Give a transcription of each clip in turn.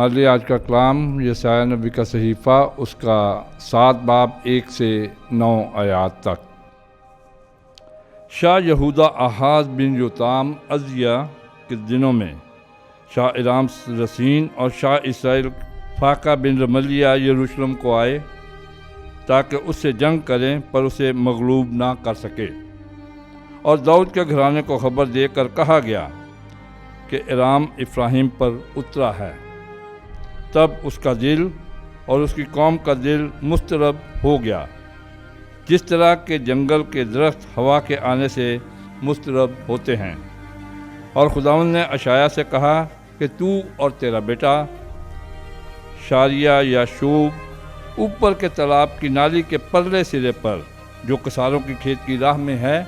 ہمارے لیے آج کا کلام یسایہ نبی کا صحیفہ اس کا 7 باب 1 سے 9 آیات تک۔ شاہ یہودا آحاز بن یوتام عزیہ کے دنوں میں شاہ ارام رسین اور شاہ اسرائیل فاقہ بن رملیہ یروشلم کو آئے تاکہ اس سے جنگ کریں، پر اسے مغلوب نہ کر سکے۔ اور داؤد کے گھرانے کو خبر دے کر کہا گیا کہ ارام افراہیم پر اترا ہے۔ تب اس کا دل اور اس کی قوم کا دل مضطرب ہو گیا، جس طرح کہ جنگل کے درخت ہوا کے آنے سے مضطرب ہوتے ہیں۔ اور خداوند نے اشعیاء سے کہا کہ تو اور تیرا بیٹا شاریہ یاشوب اوپر کے تالاب کی نالی کے پرلے سرے پر جو کساروں کی کھیت کی راہ میں ہے،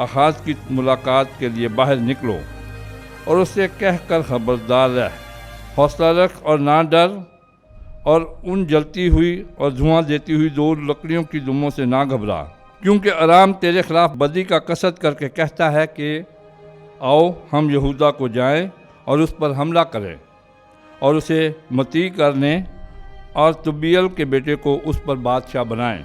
آحاز کی ملاقات کے لیے باہر نکلو اور اس سے کہہ کر خبردار رہ، حوصلہ رکھ اور نہ ڈر، اور ان جلتی ہوئی اور دھواں دیتی ہوئی 2 لکڑیوں کی دموں سے نہ گھبرا، کیونکہ ارام تیرے خلاف بدی کا قصد کر کے کہتا ہے کہ آؤ ہم یہودا کو جائیں اور اس پر حملہ کریں اور اسے مطیع کر لیں اور طبیل کے بیٹے کو اس پر بادشاہ بنائیں۔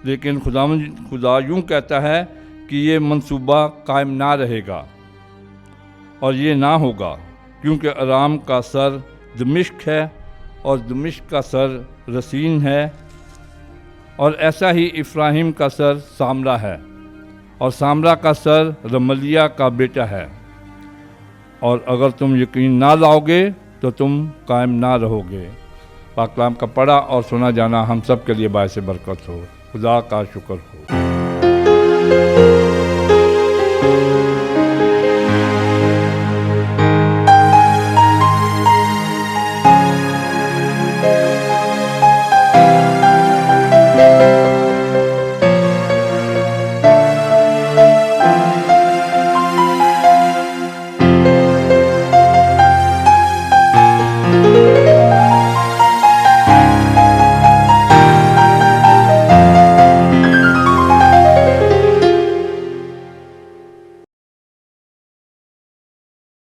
لیکن خدا یوں کہتا ہے کہ یہ منصوبہ قائم نہ رہے گا اور یہ نہ ہوگا، کیونکہ ارام کا سر دمشق ہے اور دمشق کا سر رسین ہے، اور ایسا ہی افراہیم کا سر سامرا ہے، اور سامرا کا سر رملیہ کا بیٹا ہے۔ اور اگر تم یقین نہ لاؤ گے تو تم قائم نہ رہو گے۔ پاک کلام کا پڑھا اور سنا جانا ہم سب کے لیے باعث برکت ہو۔ خدا کا شکر ہو۔